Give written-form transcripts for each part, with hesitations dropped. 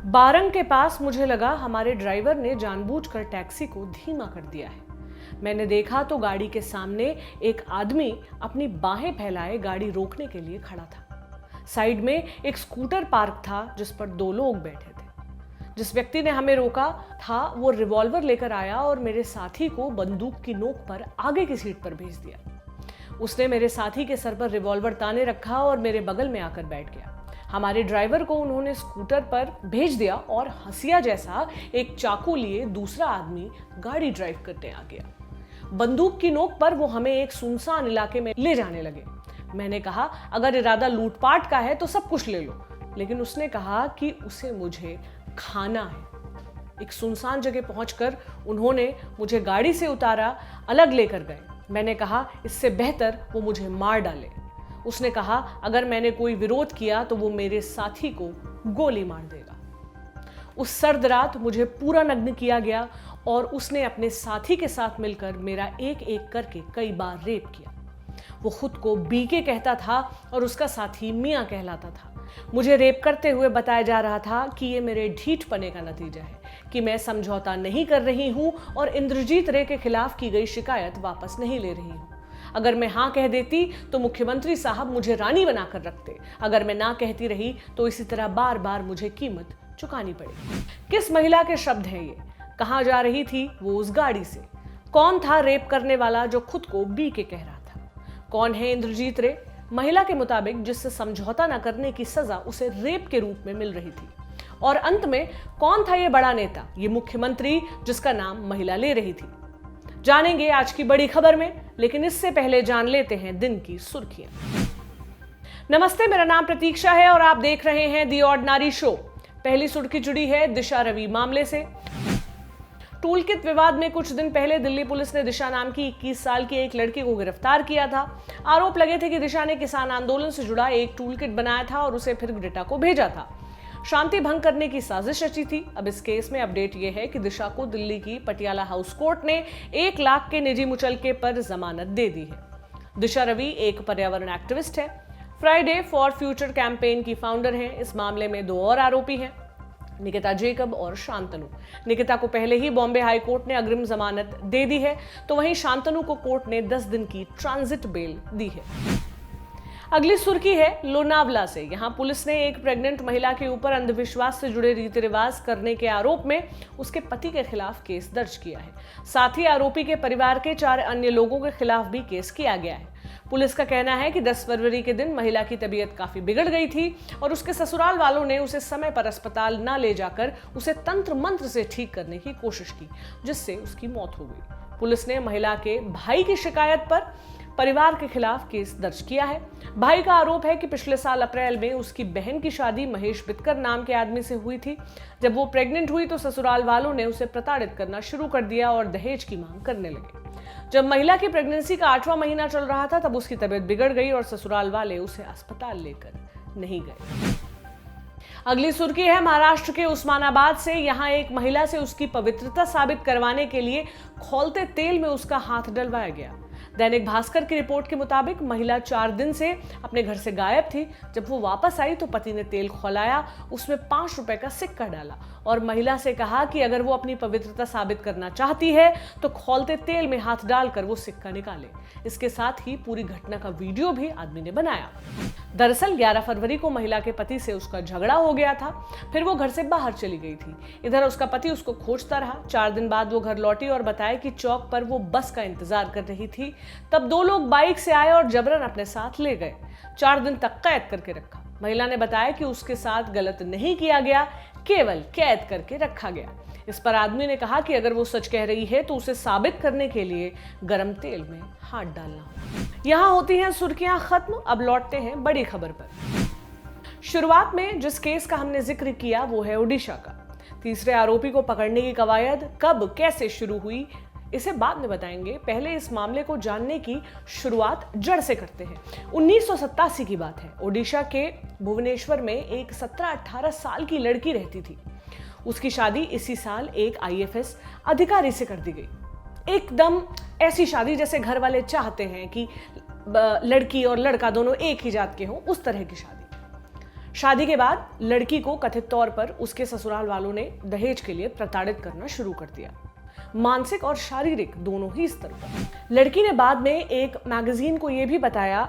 बारंग के पास मुझे लगा हमारे ड्राइवर ने जानबूझकर टैक्सी को धीमा कर दिया है। मैंने देखा तो गाड़ी के सामने एक आदमी अपनी बाहें फैलाए गाड़ी रोकने के लिए खड़ा था। साइड में एक स्कूटर पार्क था जिस पर दो लोग बैठे थे। जिस व्यक्ति ने हमें रोका था वो रिवॉल्वर लेकर आया और मेरे साथी को बंदूक की नोक पर आगे की सीट पर भेज दिया। उसने मेरे साथी के सर पर रिवॉल्वर ताने रखा और मेरे बगल में आकर बैठ गया। हमारे ड्राइवर को उन्होंने स्कूटर पर भेज दिया और हंसिया जैसा एक चाकू लिए दूसरा आदमी गाड़ी ड्राइव करने आ गया। बंदूक की नोक पर वो हमें एक सुनसान इलाके में ले जाने लगे। मैंने कहा अगर इरादा लूटपाट का है तो सब कुछ ले लो, लेकिन उसने कहा कि उसे मुझे खाना है। एक सुनसान जगह पहुंचकर उन्होंने मुझे गाड़ी से उतारा, अलग लेकर गए। मैंने कहा इससे बेहतर वो मुझे मार डाले। उसने कहा अगर मैंने कोई विरोध किया तो वो मेरे साथी को गोली मार देगा। उस सर्द रात मुझे पूरा नग्न किया गया और उसने अपने साथी के साथ मिलकर मेरा एक एक करके कई बार रेप किया। वो खुद को बीके कहता था और उसका साथी मियां कहलाता था। मुझे रेप करते हुए बताया जा रहा था कि ये मेरे ढीठपने का नतीजा है कि मैं समझौता नहीं कर रही हूं और इंद्रजीत रे के खिलाफ की गई शिकायत वापस नहीं ले रही हूं। अगर मैं हाँ कह देती तो मुख्यमंत्री साहब मुझे रानी बनाकर रखते। अगर मैं ना कहती रही तो इसी तरह बार बार मुझे कीमत चुकानी पड़ेगी। किस महिला के शब्द हैं ये? कहाँ जा रही थी वो उस गाड़ी से? कौन था रेप करने वाला जो खुद को बीके कह रहा था? कौन है इंद्रजीत रे? महिला के मुताबिक जिससे समझौता न करने की सजा उसे रेप के रूप में मिल रही थी। और अंत में कौन था ये बड़ा नेता, ये मुख्यमंत्री जिसका नाम महिला ले रही थी? जानेंगे आज की बड़ी खबर में, लेकिन इससे पहले जान लेते हैं दिन की सुर्खियां। नमस्ते, मेरा नाम प्रतीक्षा है और आप देख रहे हैं दी ऑर्डिनरी शो। पहली सुर्खी जुड़ी है दिशा रवि मामले से। टूलकिट विवाद में कुछ दिन पहले दिल्ली पुलिस ने दिशा नाम की 21 साल की एक लड़की को गिरफ्तार किया था। आरोप लगे थे कि दिशा ने किसान आंदोलन से जुड़ा एक टूलकिट बनाया था और उसे फिर ग्रेटा को भेजा था। शांति भंग करने की साजिश रची थी। अब इस केस में अपडेट यह है कि दिशा को दिल्ली की पटियाला हाउस कोर्ट ने 1 लाख के निजी मुचलके पर जमानत दे दी है। दिशा रवि एक पर्यावरण एक्टिविस्ट है। फ्राइडे फॉर फ्यूचर कैंपेन की फाउंडर हैं। इस मामले में 2 और आरोपी हैं, निकिता जेकब और शांतनु। निकिता को पहले ही बॉम्बे हाई कोर्ट ने अग्रिम जमानत दे दी है, तो वहीं शांतनु को कोर्ट ने 10 दिन की ट्रांजिट बेल दी है। अगली सुर्खी है लोनावला से। यहां पुलिस ने एक प्रेग्नेंट महिला के ऊपर अंधविश्वास से जुड़े रीति रिवाज करने के आरोप में उसके पति के खिलाफ केस दर्ज किया है। साथ ही आरोपी के परिवार के 4 अन्य लोगों के खिलाफ भी केस किया गया है। पुलिस का कहना है कि 10 फरवरी के दिन महिला की तबीयत काफी बिगड़ गई थी और उसके ससुराल वालों ने उसे समय पर अस्पताल न ले जाकर उसे तंत्र मंत्र से ठीक करने की कोशिश की, जिससे उसकी मौत हो गई। पुलिस ने महिला के भाई की शिकायत पर परिवार के खिलाफ केस दर्ज किया है। भाई का आरोप है कि पिछले साल अप्रैल में उसकी बहन की शादी महेश बितकर नाम के आदमी से हुई थी। जब वो प्रेग्नेंट हुई तो ससुराल वालों ने उसे प्रताड़ित करना शुरू कर दिया और दहेज की मांग करने लगे। जब महिला की प्रेगनेंसी का 8वां महीना चल रहा था तब उसकी तबीयत बिगड़ गई और ससुराल वाले उसे अस्पताल लेकर नहीं गए। अगली सुर्खी है महाराष्ट्र के उस्मानाबाद से। यहां एक महिला से उसकी पवित्रता साबित करवाने के लिए खौलते तेल में उसका हाथ डलवाया गया। दैनिक भास्कर की रिपोर्ट के मुताबिक महिला 4 दिन से अपने घर से गायब थी। जब वो वापस आई तो पति ने तेल खौलाया, उसमें 5 रुपए का सिक्का डाला और महिला से कहा कि अगर वो अपनी पवित्रता साबित करना चाहती है तो खौलते तेल में हाथ डालकर वो सिक्का निकाले। इसके साथ ही पूरी घटना का वीडियो भी आदमी ने बनाया। दरअसल 11 फरवरी को महिला के पति से उसका झगड़ा हो गया था, फिर वो घर से बाहर चली गई थी। इधर उसका पति उसको खोजता रहा। 4 दिन बाद वो घर लौटी और बताया कि चौक पर वो बस का इंतजार कर रही थी। तब 2 लोग बाइक से आए और जबरन अपने साथ ले गए। 4 दिन तक कैद करके रखा। महिला ने बताया कि उसके साथ गलत नहीं किया गया, केवल कैद करके रखा गया। इस पर आदमी ने कहा कि अगर वो सच कह रही है तो उसे साबित करने के लिए गरम तेल में हाथ डालना होगा। यहां होती हैं सुर्खियां खत्म। अब लौटते हैं बड़ी खबर पर। शुरुआत में जिस केस का हमने जिक्र किया वो है ओडिशा का। तीसरे आरोपी को पकड़ने की कवायद कब कैसे शुरू हुई इसे बाद में बताएंगे। पहले इस मामले को जानने की शुरुआत जड़ से करते हैं। 1987 की बात है। ओडिशा के भुवनेश्वर में एक 17-18 साल की लड़की रहती थी। उसकी शादी इसी साल एक IAS अधिकारी से कर दी गई। एकदम ऐसी शादी जैसे घर वाले चाहते हैं कि लड़की और लड़का दोनों एक ही जात के हों, उस तरह की शादी। शादी के बाद लड़की को कथित तौर पर उसके ससुराल वालों ने दहेज के लिए प्रताड़ित करना शुरू कर दिया, मानसिक और शारीरिक दोनों ही स्तर पर। लड़की ने बाद में एक मैगजीन को यह भी बताया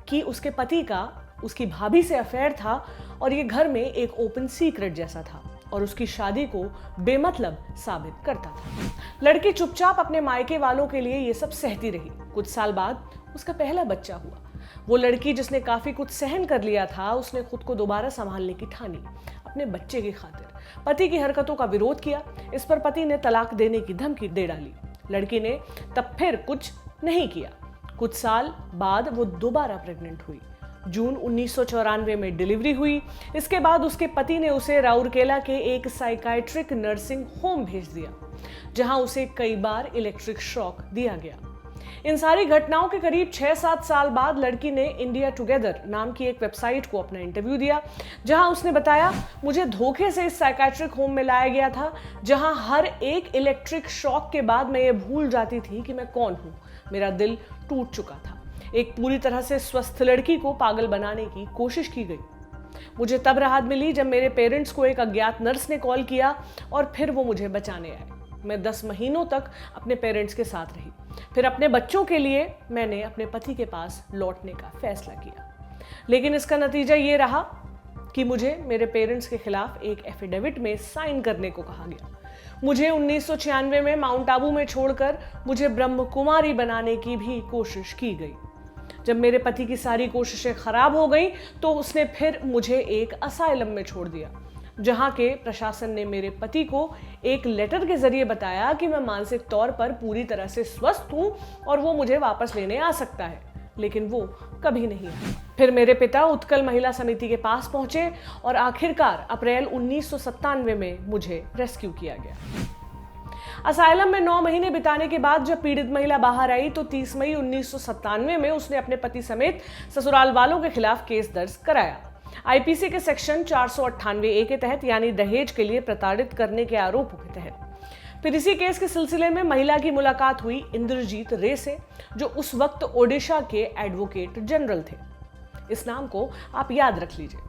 कि उसके पति का उसकी भाभी से अफेयर था और ये घर में एक ओपन सीक्रेट जैसा था और उसकी शादी को बेमतलब साबित करता था। लड़की चुपचाप अपने मायके वालों के लिए ये सब सहती रही। कुछ साल बाद उसका पहला बच्चा हुआ। वो लड़की जिसने काफी कुछ सहन कर लिया था, उसने खुद को दोबारा संभालने की ठानी अपने बच्चे की खातिर। पति की हरकतों का विरोध किया। इस पर पति ने तलाक देने की धमकी दे डाली। लड़की ने तब फिर कुछ नहीं किया। कुछ साल बाद वो दोबारा प्रेग्नेंट हुई। जून 1994 में डिलीवरी हुई। इसके बाद उसके पति ने उसे राउरकेला के एक साइकाइट्रिक नर्सिंग होम भेज दिया, जहां उसे कई बार इलेक्ट्रिक शॉक दिया गया। इन सारी घटनाओं के करीब 6-7 साल बाद लड़की ने इंडिया टुगेदर नाम की एक वेबसाइट को अपना इंटरव्यू दिया, जहां उसने बताया, मुझे धोखे से इस साइकाइट्रिक होम में लाया गया था, जहां हर एक इलेक्ट्रिक शॉक के बाद मैं ये भूल जाती थी कि मैं कौन हूं। मेरा दिल टूट चुका था। एक पूरी तरह से स्वस्थ लड़की को पागल बनाने की कोशिश की गई। मुझे तब राहत मिली जब मेरे पेरेंट्स को एक अज्ञात नर्स ने कॉल किया और फिर वो मुझे बचाने आए। मैं 10 महीनों तक अपने पेरेंट्स के साथ रही। फिर अपने बच्चों के लिए मैंने अपने पति के पास लौटने का फैसला किया, लेकिन इसका नतीजा ये रहा कि मुझे मेरे पेरेंट्स के खिलाफ एक एफिडेविट में साइन करने को कहा गया। मुझे 1996 में माउंट आबू में छोड़कर मुझे ब्रह्म कुमारी बनाने की भी कोशिश की गई। जब मेरे पति की सारी कोशिशें खराब हो गई तो उसने फिर मुझे एक असाइलम में छोड़ दिया, जहां के प्रशासन ने मेरे पति को एक लेटर के जरिए बताया कि मैं मानसिक तौर पर पूरी तरह से स्वस्थ हूं और वो मुझे वापस लेने आ सकता है, लेकिन वो कभी नहीं आया। फिर मेरे पिता उत्कल महिला समिति के पास पहुंचे और आखिरकार अप्रैल 1997 में मुझे रेस्क्यू किया गया। असाइलम में 9 महीने बिताने के बाद जब पीड़ित महिला बाहर आई तो 30 मई 1997 में उसने अपने पति समेत ससुराल वालों के खिलाफ केस दर्ज कराया। आईपीसी के सेक्शन 498A के तहत, यानी दहेज के लिए प्रताड़ित करने के आरोपों के तहत। फिर इसी केस के सिलसिले में महिला की मुलाकात हुई इंद्रजीत रे से, जो उस वक्त ओडिशा के एडवोकेट जनरल थे। इस नाम को आप याद रख लीजिए।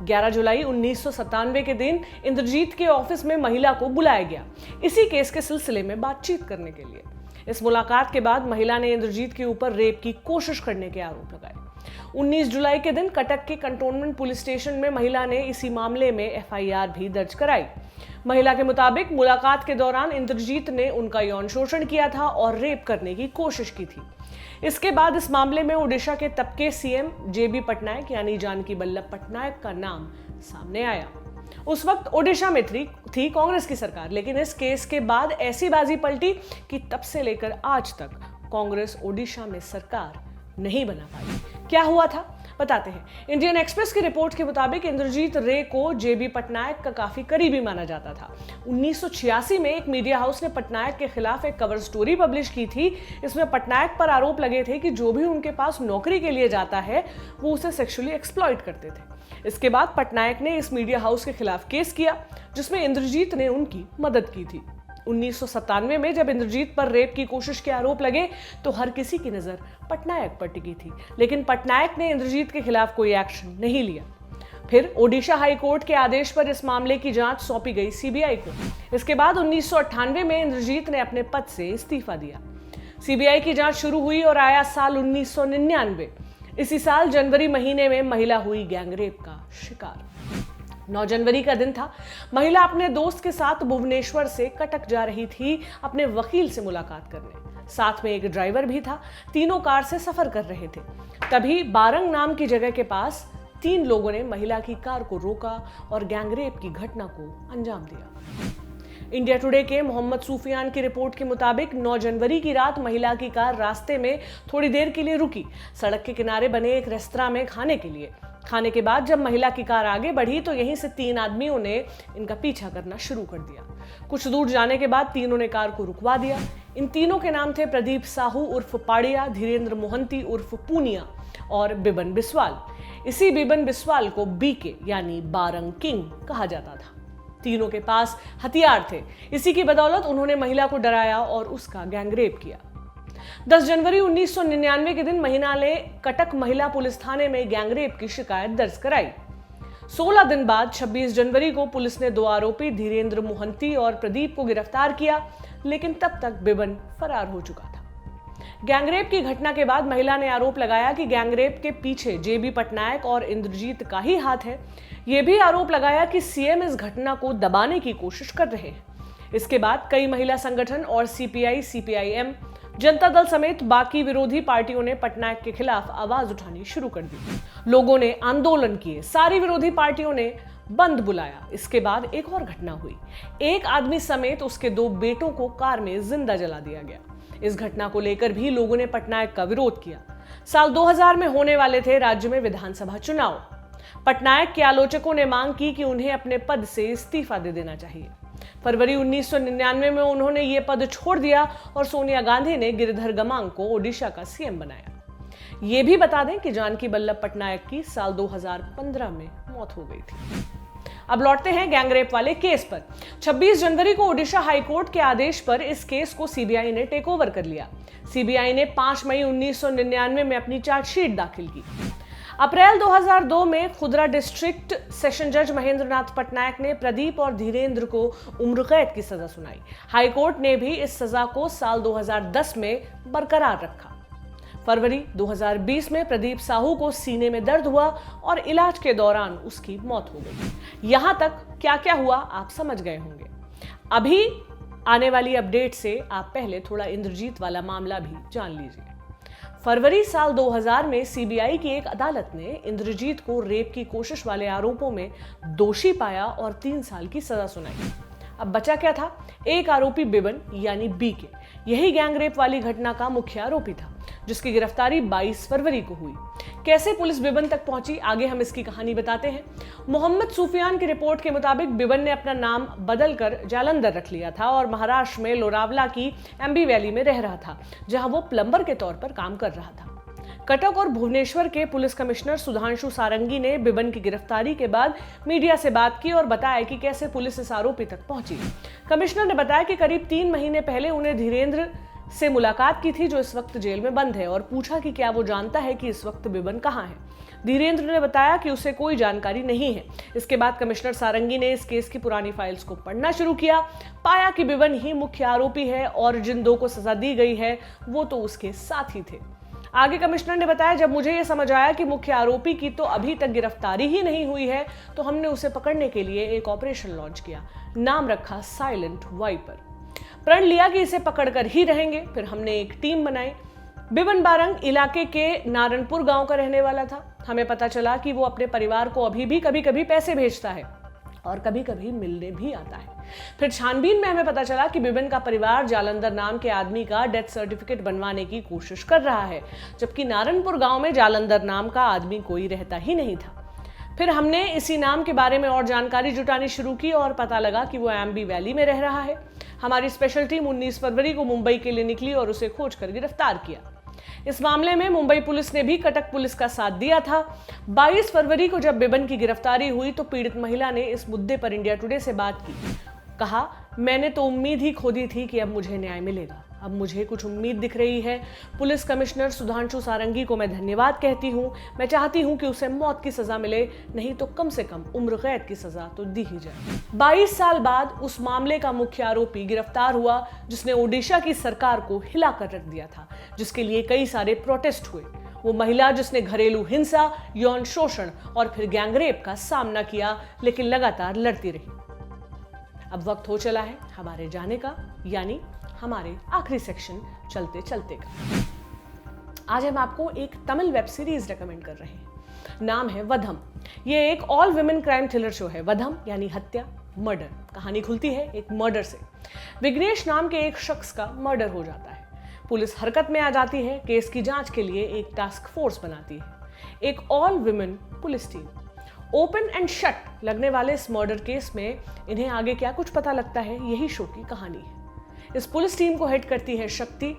11 जुलाई 1997 के दिन इंद्रजीत के ऑफिस में महिला को बुलाया गया, इसी केस के सिलसिले में बातचीत करने के लिए। इस मुलाकात के बाद महिला ने इंद्रजीत के ऊपर रेप की कोशिश करने के आरोप लगाए। 19 जुलाई के दिन कटक के कंटोनमेंट पुलिस स्टेशन में महिला ने इसी मामले में एफआईआर भी दर्ज कराई। महिला के मुताबिक मुलाकात के दौरान इंद्रजीत ने उनका यौन शोषण किया था और रेप करने की कोशिश की थी। इसके बाद इस मामले में ओडिशा के तब के सीएम जेबी पटनायक यानी जानकी बल्लभ पटनायक का नाम सामने आया। उस वक्त ओडिशा में थी कांग्रेस की सरकार, लेकिन इस केस के बाद ऐसी बाजी पलटी कि तब से लेकर आज तक कांग्रेस ओडिशा में सरकार नहीं बना पाई। क्या हुआ था बताते हैं। इंडियन एक्सप्रेस की रिपोर्ट के मुताबिक इंद्रजीत रे को जेबी पटनायक का काफी करीबी माना जाता था। 1986 में एक मीडिया हाउस ने पटनायक के खिलाफ एक कवर स्टोरी पब्लिश की थी। इसमें पटनायक पर आरोप लगे थे कि जो भी उनके पास नौकरी के लिए जाता है वो उसे सेक्सुअली एक्सप्लॉइट करते थे। इसके बाद पटनायक ने इस मीडिया हाउस के खिलाफ केस किया, जिसमें इंद्रजीत ने उनकी मदद की थी। 1997 में जब इंद्रजीत पर रेप की कोशिश के आरोप लगे तो हर किसी की नजर पटनायक पर टिकी थी, लेकिन पटनायक ने इंद्रजीत के खिलाफ कोई एक्शन नहीं लिया। फिर ओडिशा हाई कोर्ट के आदेश पर इस मामले की जांच सौंपी गई सीबीआई को। इसके बाद 1998 में इंद्रजीत ने अपने पद से इस्तीफा दिया। सीबीआई की जांच शुरू हुई और आया साल 1999। इसी साल जनवरी महीने में महिला हुई गैंगरेप का शिकार। 9 जनवरी का दिन था। महिला अपने दोस्त के साथ भुवनेश्वर से कटक जा रही थी अपने वकील से मुलाकात करने। साथ में एक ड्राइवर भी था। तीनों कार से सफर कर रहे थे। तभी बारंग नाम की जगह के पास 3 लोगों ने महिला की कार को रोका और गैंगरेप की घटना को अंजाम दिया। इंडिया टुडे के मोहम्मद सूफियान की रिपोर्ट के मुताबिक 9 जनवरी की रात महिला की कार रास्ते में थोड़ी देर के लिए रुकी, सड़क के किनारे बने एक रेस्तरां में खाने के लिए। खाने के बाद जब महिला की कार आगे बढ़ी तो यहीं से 3 आदमियों ने इनका पीछा करना शुरू कर दिया। कुछ दूर जाने के बाद तीनों ने कार को रुकवा दिया। इन तीनों के नाम थे प्रदीप साहू उर्फ पाड़िया, धीरेन्द्र मोहंती उर्फ पूनिया और बिबन बिस्वाल। इसी बिबन बिस्वाल को बीके यानी बारंग किंग कहा जाता था। तीनों के पास हथियार थे। इसी की बदौलत उन्होंने महिला को डराया और उसका गैंगरेप किया। 10 जनवरी 1999 के दिन महिला ने कटक महिला पुलिस थाने में गैंगरेप की शिकायत दर्ज कराई। 16 दिन बाद 26 जनवरी को पुलिस ने 2 आरोपी धीरेन्द्र मोहंती और प्रदीप को गिरफ्तार किया, लेकिन तब तक बिबन फरार हो चुका था। गैंगरेप की घटना के बाद महिला ने आरोप लगाया कि गैंगरेप के पीछे जेबी पटनायक और इंद्रजीत का ही हाथ है। यह भी आरोप लगाया कि सीएम इस घटना को दबाने की कोशिश कर रहे हैं। इसके बाद कई महिला संगठन और सीपीआई, सीपीआईएम, जनता दल समेत बाकी विरोधी पार्टियों ने पटनायक के खिलाफ आवाज उठानी शुरू कर दी। लोगों ने आंदोलन किए, सारी विरोधी पार्टियों ने बंद बुलाया। इसके बाद एक और घटना हुई। एक आदमी समेत उसके 2 बेटों को कार में जिंदा जला दिया गया। इस घटना को लेकर भी लोगों ने पटनायक का विरोध किया। साल 2000 में होने वाले थे राज्य में विधानसभा चुनाव। पटनायक के आलोचकों ने मांग की कि उन्हें अपने पद से इस्तीफा दे देना चाहिए। फरवरी 1999 में उन्होंने ये पद छोड़ दिया और सोनिया गांधी ने गिरिधर गमांग को ओडिशा का सीएम बनाया। ये भी बता दें कि जानकी बल्लभ पटनायक की साल 2015 में मौत हो गई थी। अब लौटते हैं गैंगरेप वाले केस पर। 26 जनवरी को ओडिशा हाईकोर्ट के आदेश पर इस केस को सीबीआई ने टेक ओवर कर लिया। सीबीआई ने 5 मई 1999 में अपनी चार्जशीट दाखिल की। अप्रैल 2002 में खुदरा डिस्ट्रिक्ट सेशन जज महेंद्र नाथ पटनायक ने प्रदीप और धीरेन्द्र को उम्र कैद की सजा सुनाई। हाईकोर्ट ने भी इस सजा को साल 2010 में बरकरार रखा। फरवरी 2020 में प्रदीप साहू को सीने में दर्द हुआ और इलाज के दौरान उसकी मौत हो गई। यहां तक क्या क्या हुआ आप समझ गए होंगे। अभी आने वाली अपडेट से आप पहले थोड़ा इंद्रजीत वाला मामला भी जान लीजिए। फरवरी साल 2000 में सीबीआई की एक अदालत ने इंद्रजीत को रेप की कोशिश वाले आरोपों में दोषी पाया और 3 साल की सजा सुनाई। अब बचा क्या था? एक आरोपी बिबन यानी बीके। यही गैंगरेप वाली घटना का मुख्य आरोपी था, जिसकी गिरफ्तारी 22 फरवरी को हुई। कैसे पुलिस बिबन तक पहुंची, आगे हम इसकी कहानी बताते हैं। मोहम्मद सूफियान की रिपोर्ट के मुताबिक बिबन ने अपना नाम बदलकर जालंधर रख लिया था और महाराष्ट्र में लोनावला की एमबी वैली में रह रहा था, जहां वो प्लम्बर के तौर पर काम कर रहा था। कटक और भुवनेश्वर के पुलिस कमिश्नर सुधांशु सारंगी ने बिबन की गिरफ्तारी के बाद मीडिया से बात की और बताया कि कैसे पुलिस इस आरोपी तक पहुंची। कमिश्नर ने बताया कि करीब 3 महीने पहले उन्हें धीरेन्द्र से मुलाकात की थी, जो इस वक्त जेल में बंद है, और पूछा कि क्या वो जानता है कि इस वक्त बिबन कहाँ है। धीरेन्द्र ने बताया कि उसे कोई जानकारी नहीं है। इसके बाद कमिश्नर सारंगी ने इस केस की पुरानी फाइल्स को पढ़ना शुरू किया। पाया कि बिबन ही मुख्य आरोपी है और जिन 2 को सजा दी गई है वो तो उसके साथ ही थे। आगे कमिश्नर ने बताया, जब मुझे यह समझ आया कि मुख्य आरोपी की तो अभी तक गिरफ्तारी ही नहीं हुई है, तो हमने उसे पकड़ने के लिए एक ऑपरेशन लॉन्च किया। नाम रखा साइलेंट वाइपर। प्रण लिया कि इसे पकड़कर ही रहेंगे। फिर हमने एक टीम बनाई। बिबन बारंग इलाके के नारायणपुर गांव का रहने वाला था। हमें पता चला कि वो अपने परिवार को अभी भी कभी कभी पैसे भेजता है और कभी कभी मिलने भी आता है। फिर छानबीन में हमें पता चला कि बिबन का परिवार जालंधर नाम के आदमी का डेथ सर्टिफिकेट बनवाने की कोशिश कर रहा है, जबकि नारायणपुर गांव में जालंधर नाम का आदमी कोई रहता ही नहीं था। फिर हमने इसी नाम के बारे में और जानकारी जुटानी शुरू की और पता लगा कि वो एम्बी वैली में रह रहा है। हमारी स्पेशल टीम 19 फरवरी को मुंबई के लिए निकली और उसे खोजकर गिरफ्तार किया। इस मामले में मुंबई पुलिस ने भी कटक पुलिस का साथ दिया था। 22 फरवरी को जब बिबन की गिरफ्तारी हुई तो पीड़ित महिला ने इस मुद्दे पर इंडिया टुडे से बात की। कहा, मैंने तो उम्मीद ही खो दी थी कि अब मुझे न्याय मिलेगा। अब मुझे कुछ उम्मीद दिख रही है। पुलिस कमिश्नर सुधांशु सारंगी को मैं धन्यवाद कहती हूँ। मैं चाहती हूँ कि उसे मौत की सजा मिले, नहीं तो कम से कम उम्र कैद की सजा तो दी ही जाए। 22 साल बाद उस मामले का मुख्य आरोपी गिरफ्तार हुआ, जिसने ओडिशा की सरकार को हिलाकर रख दिया था, जिसके लिए कई सारे प्रोटेस्ट हुए। वो महिला जिसने घरेलू हिंसा, यौन शोषण और फिर गैंगरेप का सामना किया, लेकिन लगातार लड़ती रही। अब वक्त हो चला है हमारे जाने का, यानी हमारे आखिरी सेक्शन चलते चलते का। आज हम आपको एक तमिल वेब सीरीज रेकमेंड कर रहे हैं। नाम है वधम। ये एक all women crime thriller show है। वधम यानी हत्या, मर्डर। कहानी खुलती है एक मर्डर से। विघ्नेश नाम के एक शख्स का मर्डर हो जाता है। पुलिस हरकत में आ जाती है। केस की जांच के लिए एक टास्क फोर्स बनाती है, एक all women police team. Open and shut लगने वाले इस मर्डर केस में इन्हें आगे क्या कुछ पता लगता है, यही शो की कहानी है। इस पुलिस टीम को हेड करती है शक्ति,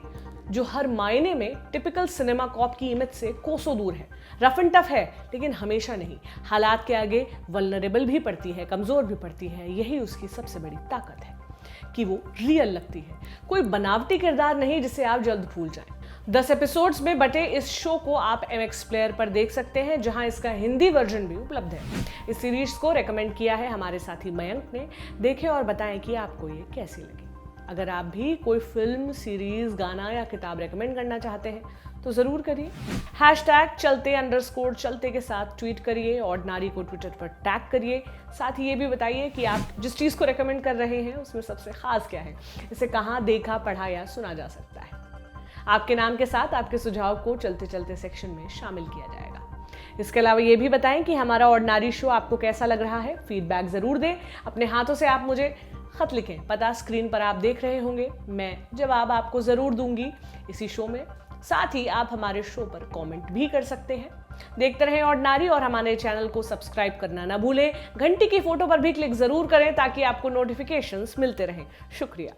जो हर मायने में टिपिकल सिनेमा कॉप की इमेज से कोसों दूर है। रफ एंड टफ है, लेकिन हमेशा नहीं। हालात के आगे वल्नरेबल भी पड़ती है, कमजोर भी पड़ती है। यही उसकी सबसे बड़ी ताकत है कि वो रियल लगती है। कोई बनावटी किरदार नहीं जिसे आप जल्द भूल जाएं। 10 एपिसोड्स में बटे इस शो को आप MX प्लेयर पर देख सकते हैं, जहां इसका हिंदी वर्जन भी उपलब्ध है। इस सीरीज को रेकमेंड किया है हमारे साथी मयंक ने। देखें और बताएं कि आपको ये कैसी लगी। अगर आप भी कोई फिल्म, सीरीज, गाना या किताब रेकमेंड करना चाहते हैं तो ज़रूर करिए। #चलते_चलते के साथ ट्वीट करिए, ऑर्डिनरी को ट्विटर पर टैग करिए। साथ ही ये भी बताइए कि आप जिस चीज़ को रेकमेंड कर रहे हैं उसमें सबसे खास क्या है, इसे कहाँ देखा, पढ़ा या सुना जा सकता है। आपके नाम के साथ आपके सुझाव को चलते चलते सेक्शन में शामिल किया जाएगा। इसके अलावा ये भी बताएं कि हमारा ऑर्डिनरी शो आपको कैसा लग रहा है। फीडबैक ज़रूर दें। अपने हाथों से आप मुझे खत लिखें। पता स्क्रीन पर आप देख रहे होंगे। मैं जवाब आपको ज़रूर दूंगी इसी शो में। साथ ही आप हमारे शो पर कमेंट भी कर सकते हैं। देखते रहें ऑर्डिनरी और हमारे चैनल को सब्सक्राइब करना ना भूलें। घंटी की फोटो पर भी क्लिक ज़रूर करें ताकि आपको नोटिफिकेशंस मिलते रहें। शुक्रिया।